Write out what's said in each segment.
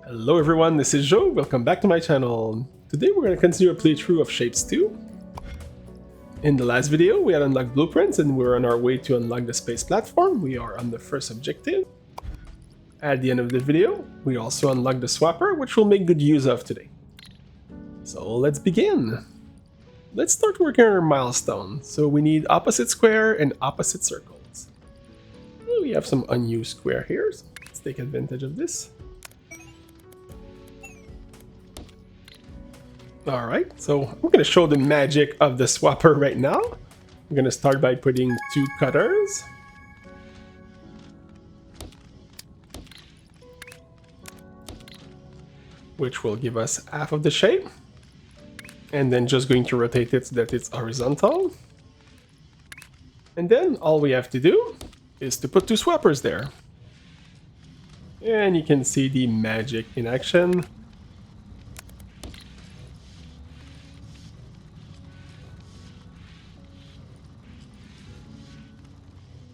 Hello everyone, this is Joe. Welcome back to my channel. Today we're going to continue a playthrough of Shapez 2. In the last video, we had unlocked blueprints and we're on our way to unlock the space platform. We are on the first objective. At the end of the video, we also unlocked the swapper, which we'll make good use of today. So let's begin. Let's start working on our milestone. So we need opposite square and opposite circles. We have some unused square here, so let's take advantage of this. Alright, so I'm going to show the magic of the swapper right now. I'm going to start by putting 2 cutters. Which will give us half of the shape. And then just going to rotate it so that it's horizontal. And then all we have to do is to put 2 swappers there. And you can see the magic in action.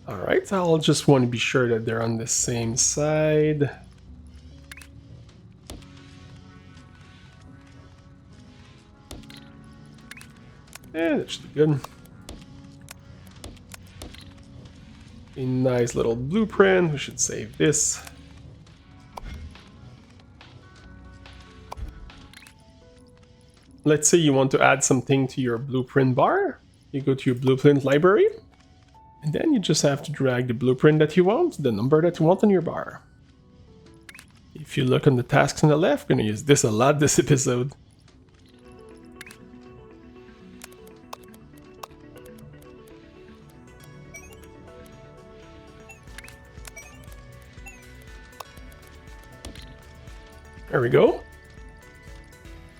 Alright, I'll just want to be sure that they're on the same side. Yeah, that should be good. A nice little blueprint. We should save this. Let's say you want to add something to your blueprint bar. You go to your blueprint library. And then you just have to drag the blueprint that you want, the number that you want on your bar. If you look on the tasks on the left, I'm going to use this a lot this episode. There we go.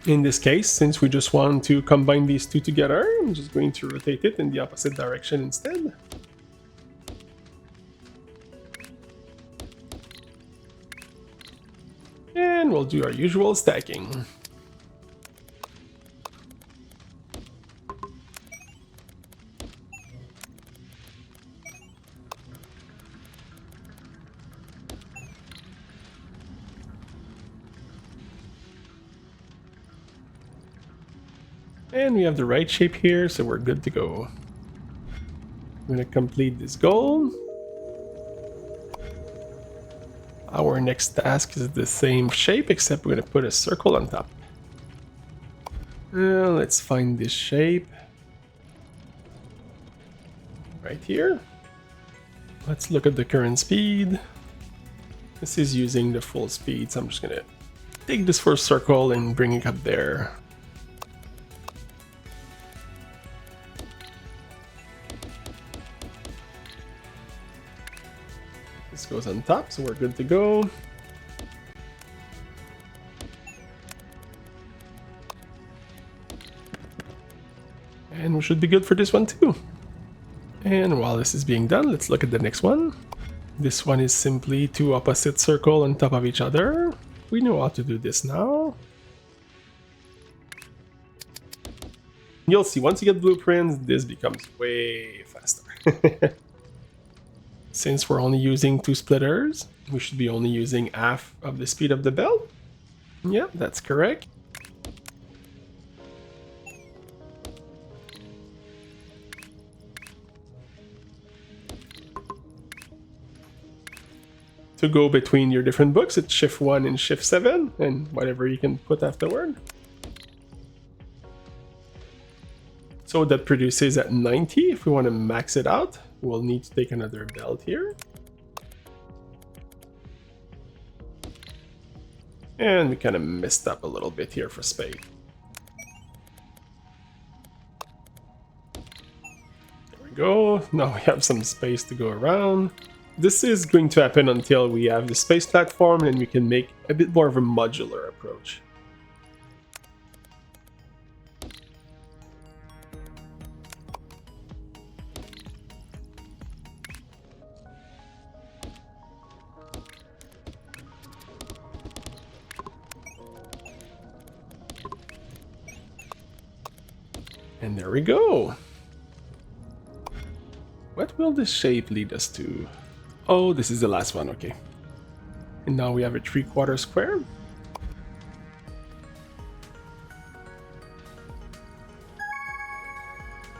In this case, since we just want to combine these two together, I'm just going to rotate it in the opposite direction instead. And we'll do our usual stacking. And we have the right shape here, so we're good to go. I'm going to complete this goal. Our next task is the same shape, except we're going to put a circle on top. Let's find this shape. Right here. Let's look at the current speed. This is using the full speed, so I'm just going to take this first circle and bring it up there. This goes on top, so we're good to go. And we should be good for this one too. And while this is being done, let's look at the next one. This one is simply 2 opposite circles on top of each other. We know how to do this now. You'll see, once you get blueprints, this becomes way faster. Since we're only using 2 splitters, we should be only using half of the speed of the belt. Yep, that's correct. To go between your different books, it's shift 1 and shift 7, and whatever you can put afterward. So that produces at 90. If we want to max it out, we'll need to take another belt here. And we kind of messed up a little bit here for space. There we go. Now we have some space to go around. This is going to happen until we have the space platform and we can make a bit more of a modular approach. And there we go. What will this shape lead us to? Oh, this is the last one, okay. And now we have a 3/4 square.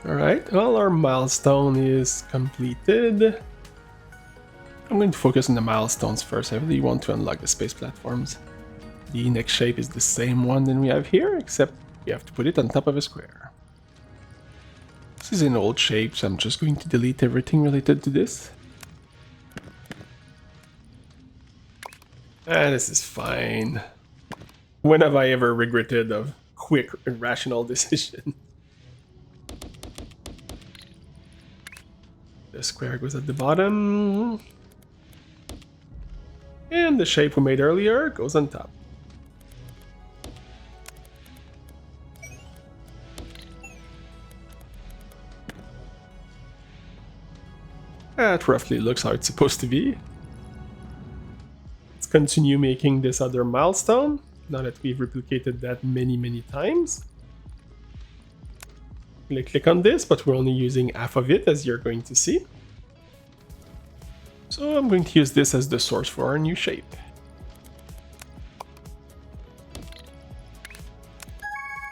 Alright, well, our milestone is completed. I'm going to focus on the milestones first. I really want to unlock the space platforms. The next shape is the same one that we have here, except we have to put it on top of a square. This is an old shape, so I'm just going to delete everything related to this. This is fine. When have I ever regretted a quick and rational decision? The square goes at the bottom. And the shape we made earlier goes on top. That roughly looks how it's supposed to be. Let's continue making this other milestone, now that we've replicated that many times. I'm going to click on this, but we're only using half of it, as you're going to see. So I'm going to use this as the source for our new shape.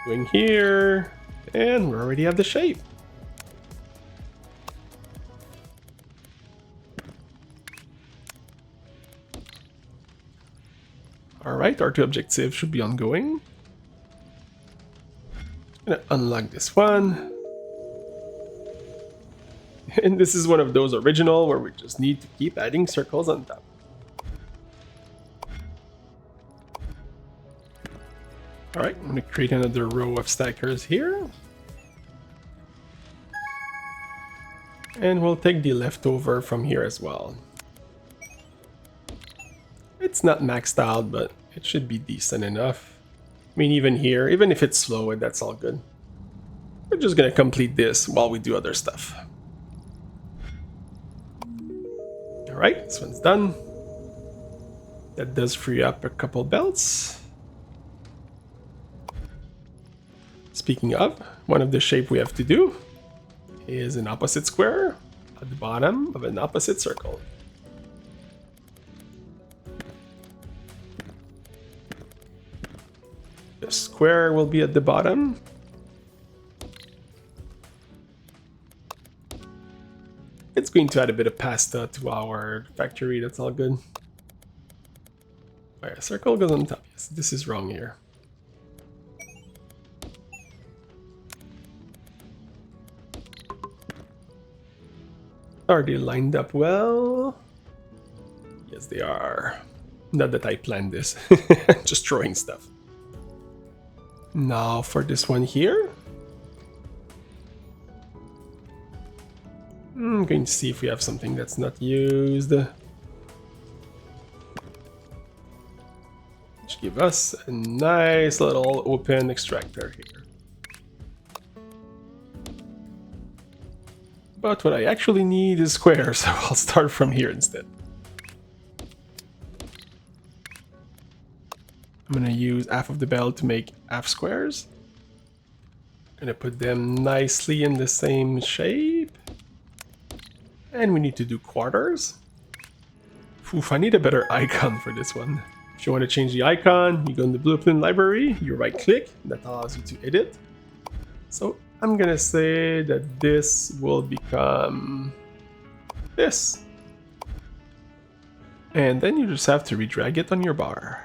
Going here, and we already have the shape. Alright, our two objectives should be ongoing. I'm gonna unlock this one. And this is one of those original where we just need to keep adding circles on top. Alright, I'm gonna create another row of stackers here. And we'll take the leftover from here as well. It's not maxed out, but it should be decent enough. I mean, even here, even if it's slow, that's all good. We're just gonna complete this while we do other stuff. Alright, this one's done. That does free up a couple belts. Speaking of, one of the shape we have to do is an opposite square at the bottom of an opposite circle. The square will be at the bottom. It's going to add a bit of pasta to our factory, that's all good. Alright, circle goes on top. Yes, this is wrong here. Are they lined up well? Yes, they are. Not that I planned this. Just throwing stuff. Now for this one here. I'm going to see if we have something that's not used. Which give us a nice little open extractor here. But what I actually need is squares, so I'll start from here instead. I'm gonna use half of the bell to make half squares. Gonna put them nicely in the same shape. And we need to do quarters. Oof, I need a better icon for this one. If you want to change the icon, you go in the Blueprint library, you right click, that allows you to edit. So I'm gonna say that this will become this. And then you just have to redrag it on your bar.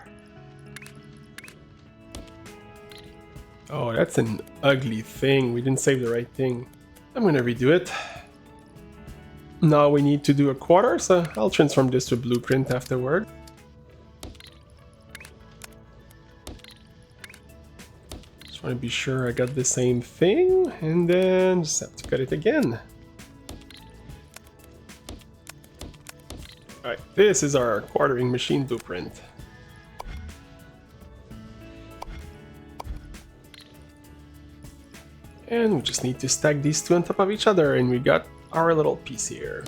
Oh, that's an ugly thing. We didn't save the right thing. I'm gonna redo it. Now we need to do a quarter, so I'll transform this to a blueprint afterward. Just want to be sure I got the same thing, and then just have to cut it again. Alright, this is our quartering machine blueprint. And we just need to stack these two on top of each other, and we got our little piece here.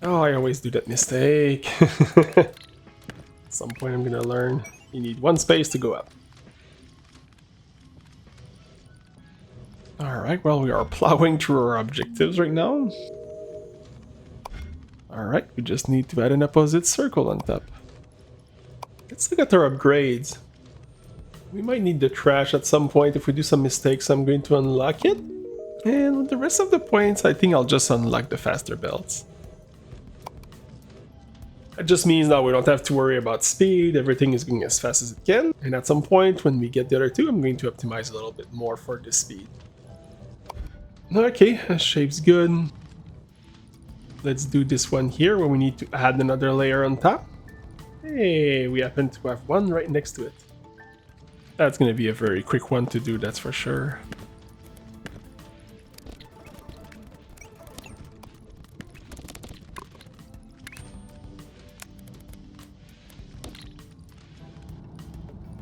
Oh, I always do that mistake. At some point I'm gonna learn. You need one space to go up. Alright, well, we are plowing through our objectives right now. Alright, we just need to add an opposite circle on top. Let's look at our upgrades. We might need the trash at some point. If we do some mistakes, I'm going to unlock it. And with the rest of the points, I think I'll just unlock the faster belts. That just means that we don't have to worry about speed. Everything is going as fast as it can. And at some point, when we get the other two, I'm going to optimize a little bit more for the speed. Okay, that shape's good. Let's do this one here where we need to add another layer on top. Hey, we happen to have one right next to it. That's going to be a very quick one to do, that's for sure.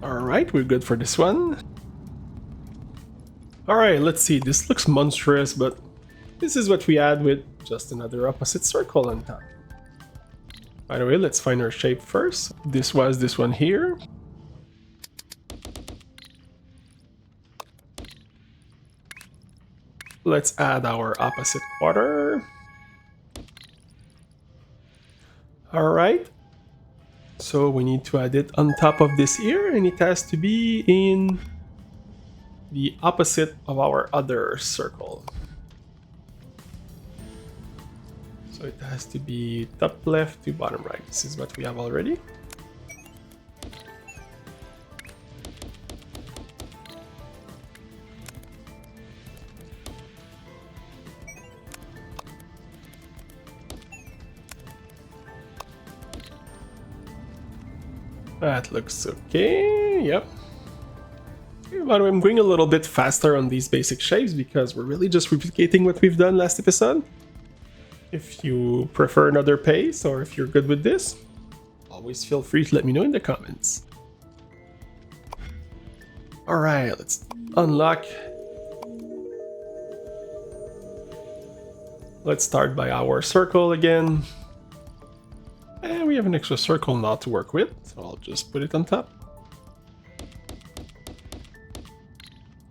Alright, we're good for this one. Alright, let's see. This looks monstrous, but this is what we add with just another opposite circle on top. By the way, let's find our shape first. This was this one here. Let's add our opposite quarter. Alright. So we need to add it on top of this here, and it has to be in the opposite of our other circle. So it has to be top left to bottom right. This is what we have already. That looks okay, yep. By the way, I'm going a little bit faster on these basic shapes because we're really just replicating what we've done last episode. If you prefer another pace or if you're good with this, always feel free to let me know in the comments. Alright, let's unlock. Let's start by our circle again. And we have an extra circle now to work with, so I'll just put it on top.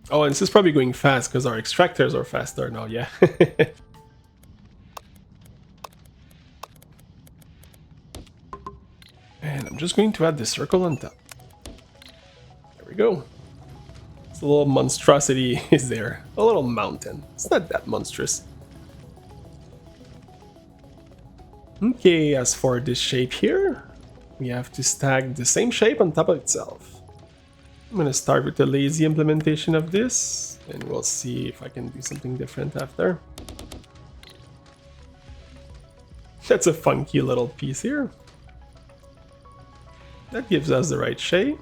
Oh, and this is probably going fast because our extractors are faster now, yeah. And I'm just going to add this circle on top. There we go. It's a little monstrosity is there. A little mountain. It's not that monstrous. Okay, as for this shape here, we have to stack the same shape on top of itself. I'm going to start with the lazy implementation of this, and we'll see if I can do something different after. That's a funky little piece here. That gives us the right shape.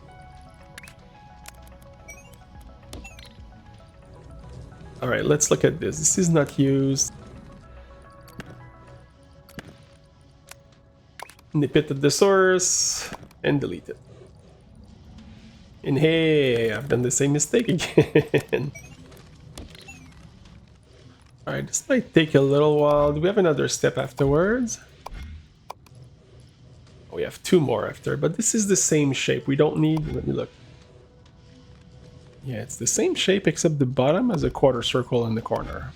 Alright, let's look at this. This is not used. Nip it at the source and delete it. And hey, I've done the same mistake again. Alright, this might take a little while. Do we have another step afterwards? Oh, we have two more after, but this is the same shape. We don't need... Let me look. Yeah, it's the same shape except the bottom has a quarter circle in the corner.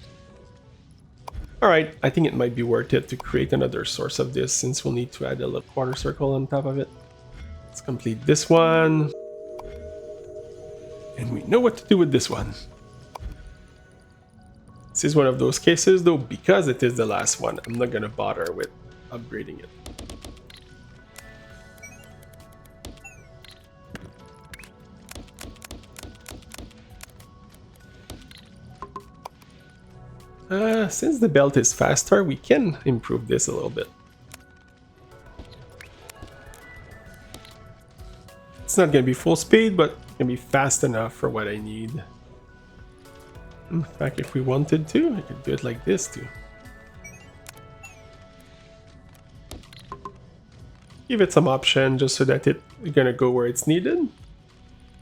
Alright, I think it might be worth it to create another source of this since we'll need to add a little quarter circle on top of it. Let's complete this one. And we know what to do with this one. This is one of those cases though, because it is the last one, I'm not gonna bother with upgrading it. Since the belt is faster, we can improve this a little bit. It's not going to be full speed, but it's going to be fast enough for what I need. In fact, if we wanted to, I could do it like this too. Give it some option just so that it's going to go where it's needed.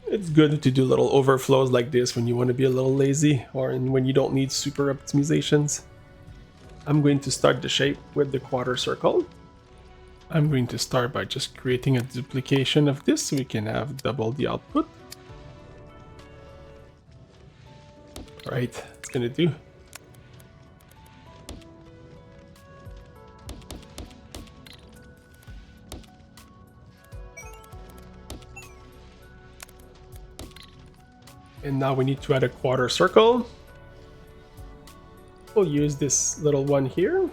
It's good to do little overflows like this when you want to be a little lazy or when you don't need super optimizations. I'm going to start the shape with the quarter circle. I'm going to start by just creating a duplication of this so we can have double the output. Right, it's gonna do. And now we need to add a quarter circle. We'll use this little one here.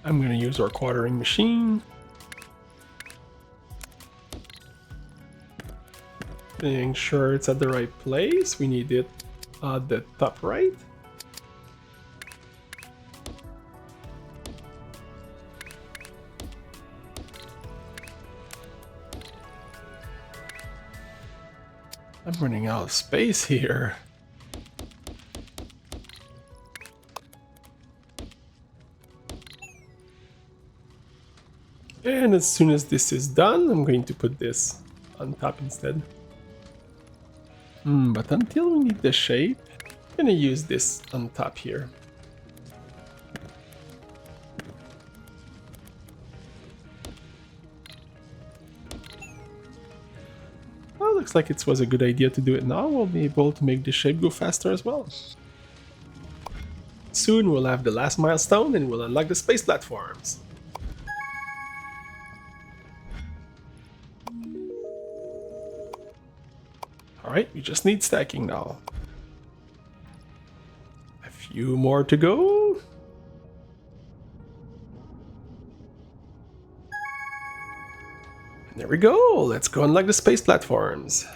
I'm going to use our quartering machine. Making sure it's at the right place. We need it at the top right. I'm running out of space here. And as soon as this is done, I'm going to put this on top instead. But until we need the shape, I'm going to use this on top here. Well, looks like it was a good idea to do it now. We'll be able to make the shape go faster as well. Soon we'll have the last milestone and we'll unlock the space platforms. Alright, we just need stacking now. A few more to go. And there we go, let's go unlock the space platforms.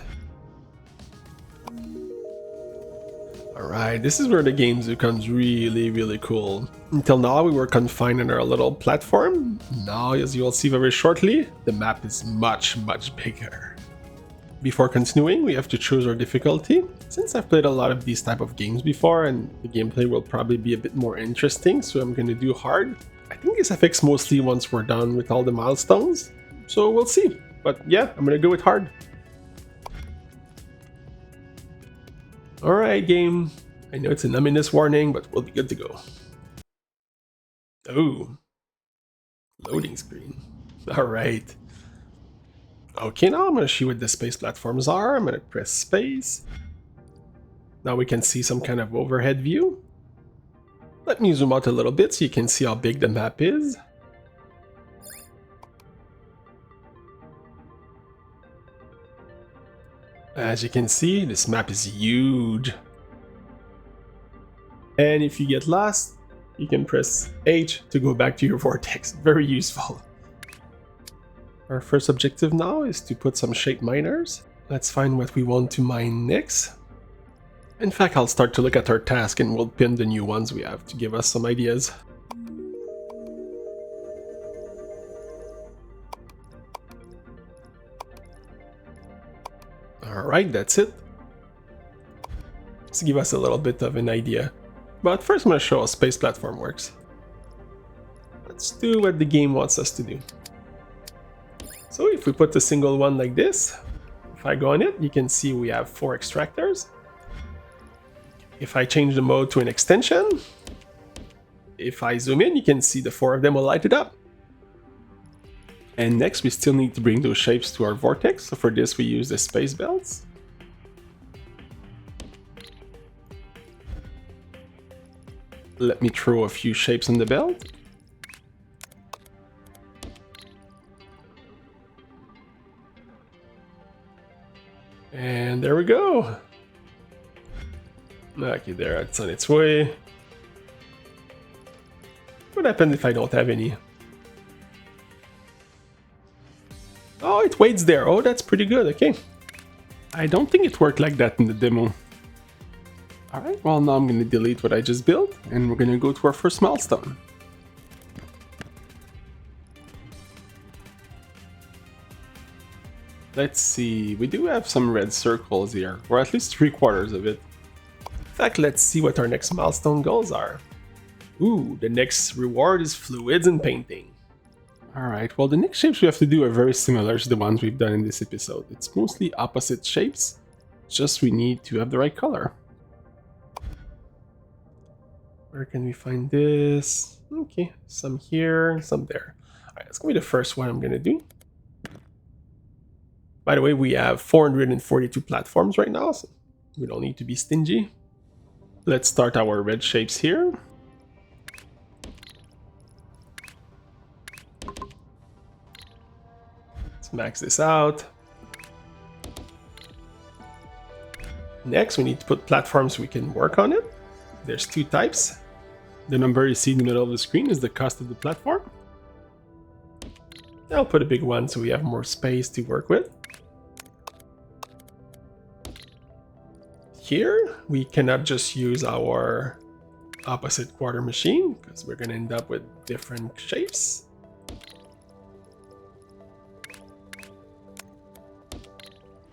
Alright, this is where the game becomes really cool. Until now we were confined in our little platform. Now, as you will see very shortly, the map is much bigger. Before continuing, we have to choose our difficulty. Since I've played a lot of these type of games before and the gameplay will probably be a bit more interesting, so I'm going to do hard. I think this affects mostly once we're done with all the milestones, so we'll see. But yeah, I'm going to go with hard. Alright game, I know it's an ominous warning, but we'll be good to go. Oh, loading screen. Alright. Okay, now I'm going to see what the space platforms are. I'm going to press space. Now we can see some kind of overhead view. Let me zoom out a little bit so you can see how big the map is. As you can see, this map is huge. And if you get lost, you can press H to go back to your vortex. Very useful. Our first objective now is to put some shape miners. Let's find what we want to mine next. In fact, I'll start to look at our task and we'll pin the new ones we have to give us some ideas. Alright, that's it. To give us a little bit of an idea. But first I'm going to show how space platform works. Let's do what the game wants us to do. So if we put a single one like this, if I go on it, you can see we have 4 extractors. If I change the mode to an extension, if I zoom in, you can see the 4 of them will light it up. And next we still need to bring those shapes to our vortex, so for this we use the space belts. Let me throw a few shapes on the belt. And there we go. Okay, there, it's on its way. What happens if I don't have any? Oh, it waits there. Oh, that's pretty good. Okay. I don't think it worked like that in the demo. Alright, well now I'm going to delete what I just built and we're going to go to our first milestone. Let's see, we do have some red circles here, or at least 3/4 of it. In fact, let's see what our next milestone goals are. Ooh, the next reward is fluids and painting. Alright, well the next shapes we have to do are very similar to the ones we've done in this episode. It's mostly opposite shapes, just we need to have the right color. Where can we find this? Okay, some here, some there. Alright, that's going to be the first one I'm going to do. By the way, we have 442 platforms right now, so we don't need to be stingy. Let's start our red shapes here. Let's max this out. Next, we need to put platforms we can work on it. There's two types. The number you see in the middle of the screen is the cost of the platform. I'll put a big one so we have more space to work with. Here, we cannot just use our opposite quarter machine because we're going to end up with different shapes.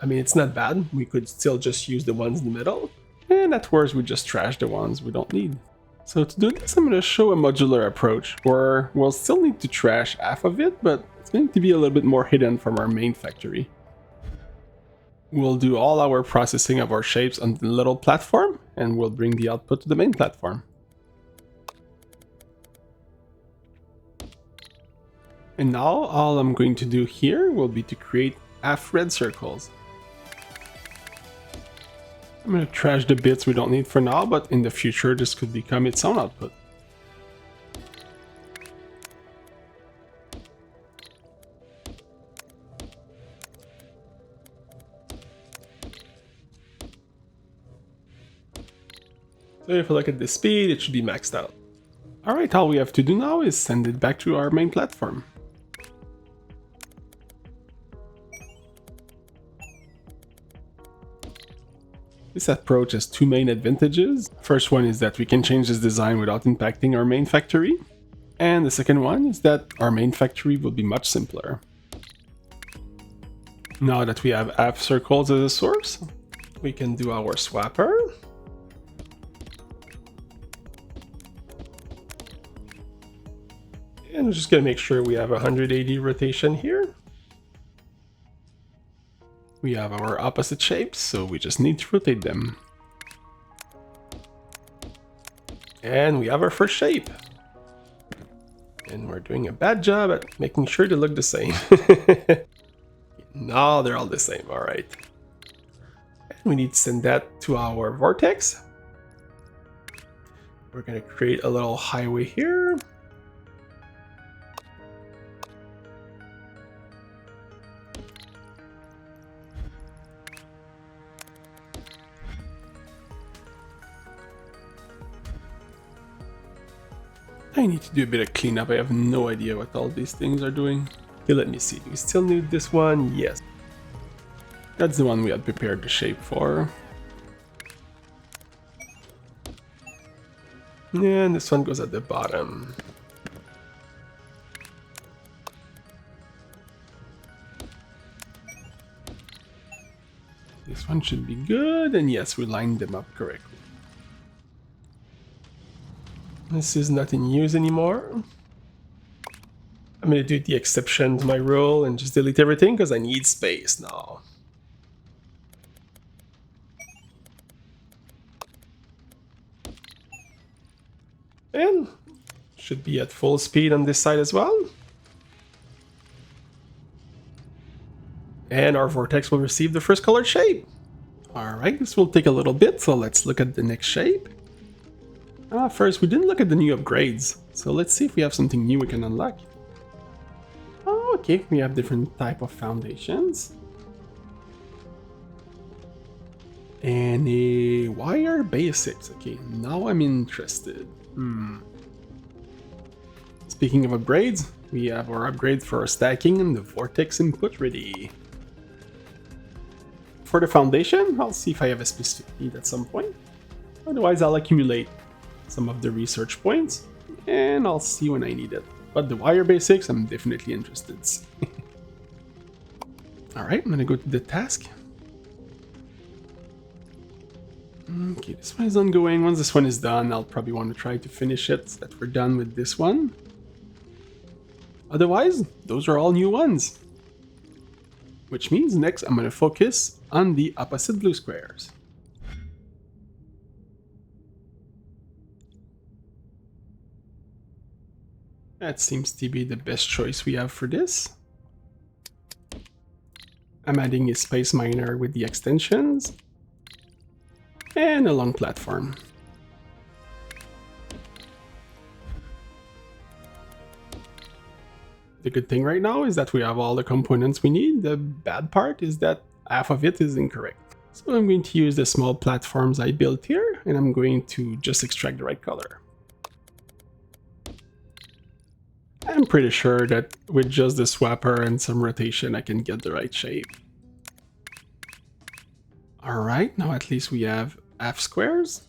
I mean, it's not bad. We could still just use the ones in the middle. And at worst, we just trash the ones we don't need. So to do this, I'm going to show a modular approach where we'll still need to trash half of it, but it's going to be a little bit more hidden from our main factory. We'll do all our processing of our shapes on the little platform, and we'll bring the output to the main platform. And now all I'm going to do here will be to create half red circles. I'm going to trash the bits we don't need for now, but in the future this could become its own output. So if we look at the speed, it should be maxed out. Alright, all we have to do now is send it back to our main platform. This approach has two main advantages. First one is that we can change this design without impacting our main factory. And the second one is that our main factory will be much simpler. Now that we have half circles as a source, we can do our swapper. And we're just going to make sure we have 180 rotation here. We have our opposite shapes, so we just need to rotate them. And we have our first shape. And we're doing a bad job at making sure they look the same. No, they're all the same, alright. And we need to send that to our vortex. We're going to create a little highway here. I need to do a bit of cleanup. I have no idea what all these things are doing. Okay, let me see. Do we still need this one? Yes. That's the one we had prepared the shape for. And this one goes at the bottom. This one should be good, and yes, we lined them up correctly. This is not in use anymore. I'm going to do the exception to my rule and just delete everything because I need space now. And should be at full speed on this side as well. And our vortex will receive the first colored shape. Alright, this will take a little bit, so let's look at the next shape. First, we didn't look at the new upgrades, so let's see if we have something new we can unlock. Oh, okay, we have different type of foundations. And a wire basics. Okay, now I'm interested. Speaking of upgrades, we have our upgrade for our stacking and the vortex input ready. For the foundation, I'll see if I have a specific need at some point. Otherwise, I'll accumulate some of the research points, and I'll see when I need it. But the wire basics, I'm definitely interested. Alright, I'm gonna go to the task. Okay, this one is ongoing. Once this one is done, I'll probably want to try to finish it so that we're done with this one. Otherwise, those are all new ones. Which means next I'm gonna focus on the opposite blue squares. That seems to be the best choice we have for this. I'm adding a space miner with the extensions and a long platform. The good thing right now is that we have all the components we need. The bad part is that half of it is incorrect. So I'm going to use the small platforms I built here, and I'm going to just extract the right color. I'm pretty sure that with just the swapper and some rotation, I can get the right shape. Alright, now at least we have half squares.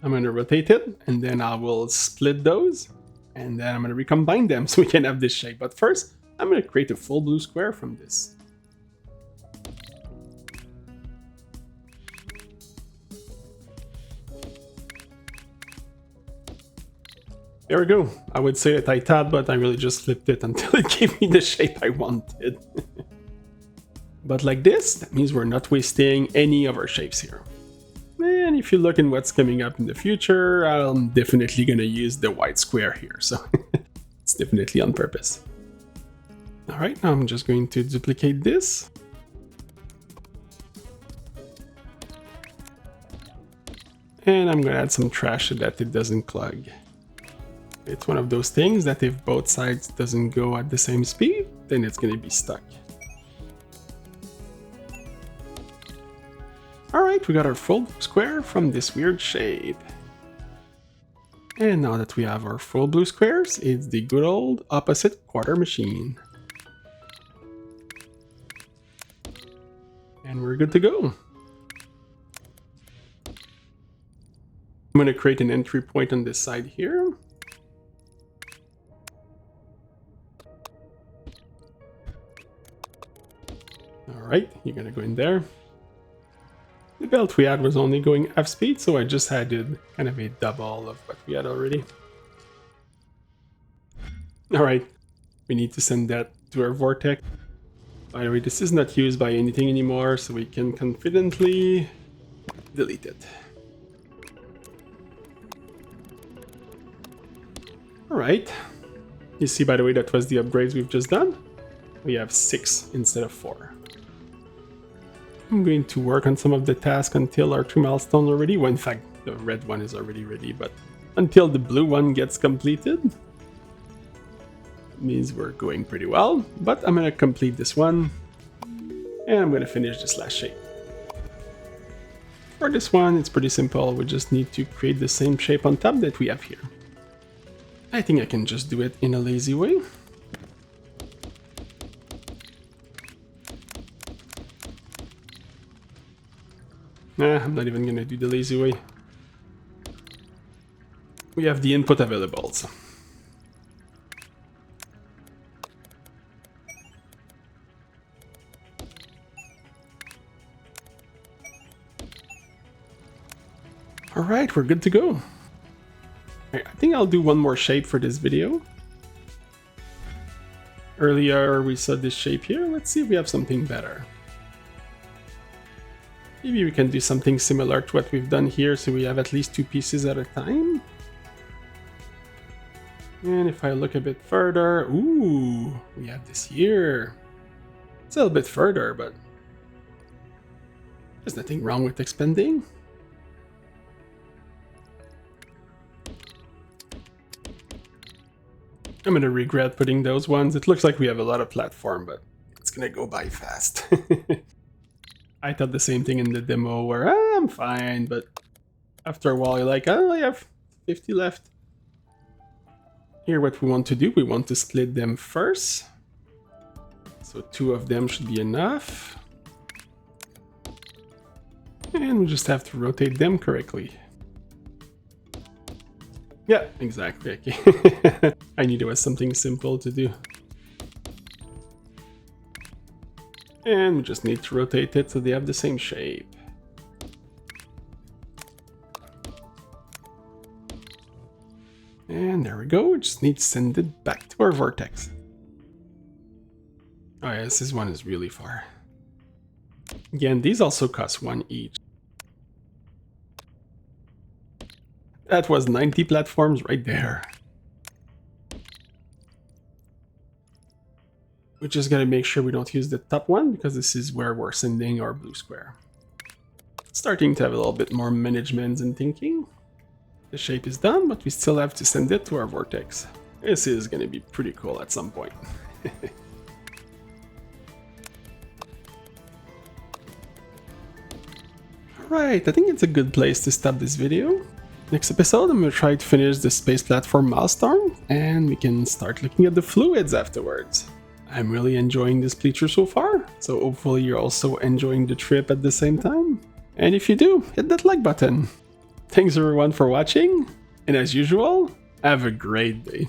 I'm going to rotate it, and then I will split those, and then I'm going to recombine them so we can have this shape. But first, I'm going to create a full blue square from this. There we go. I would say that I tabbed, but I really just flipped it until it gave me the shape I wanted. But like this, that means we're not wasting any of our shapes here. And if you look in what's coming up in the future, I'm definitely going to use the white square here, so it's definitely on purpose. Alright, now I'm just going to duplicate this. And I'm going to add some trash so that it doesn't clog. It's one of those things that if both sides doesn't go at the same speed, then it's going to be stuck. Alright, we got our full square from this weird shape. And now that we have our full blue squares, it's the good old opposite quarter machine. And we're good to go. I'm going to create an entry point on this side here. Alright, you're going to go in there. The belt we had was only going half speed, so I just added kind of a double of what we had already. Alright, we need to send that to our vortex. By the way, this is not used by anything anymore, so we can confidently delete it. Alright, you see by the way that was the upgrades we've just done. We have 6 instead of 4. I'm going to work on some of the tasks until our 2 milestones are ready. Well, in fact, the red one is already ready, but until the blue one gets completed, it means we're going pretty well. But I'm going to complete this one, and I'm going to finish this last shape. For this one, it's pretty simple. We just need to create the same shape on top that we have here. I think I can just do it in a lazy way. Nah, I'm not even going to do the lazy way. We have the input available. So. Alright, we're good to go. Right, I think I'll do one more shape for this video. Earlier we saw this shape here. Let's see if we have something better. Maybe we can do something similar to what we've done here, so we have at least 2 pieces at a time. And if I look a bit further, ooh, we have this here. It's a little bit further, but there's nothing wrong with expanding. I'm gonna regret putting those ones. It looks like we have a lot of platform, but it's gonna go by fast. I thought the same thing in the demo where I'm fine, but after a while you're like, oh, I have 50 left. Here what we want to do, we want to split them first. So 2 of them should be enough. And we just have to rotate them correctly. Yeah, exactly. Okay. I knew there was something simple to do. And we just need to rotate it so they have the same shape. And there we go, we just need to send it back to our vortex. Oh yes, this one is really far. Again, these also cost 1 each. That was 90 platforms right there. We just gotta make sure we don't use the top one, because this is where we're sending our blue square. Starting to have a little bit more management and thinking. The shape is done, but we still have to send it to our vortex. This is gonna be pretty cool at some point. Alright, I think it's a good place to stop this video. Next episode, I'm going to try to finish the space platform Milestone, and we can start looking at the fluids afterwards. I'm really enjoying this playthrough so far, so hopefully you're also enjoying the trip at the same time. And if you do, hit that like button. Thanks everyone for watching, and as usual, have a great day.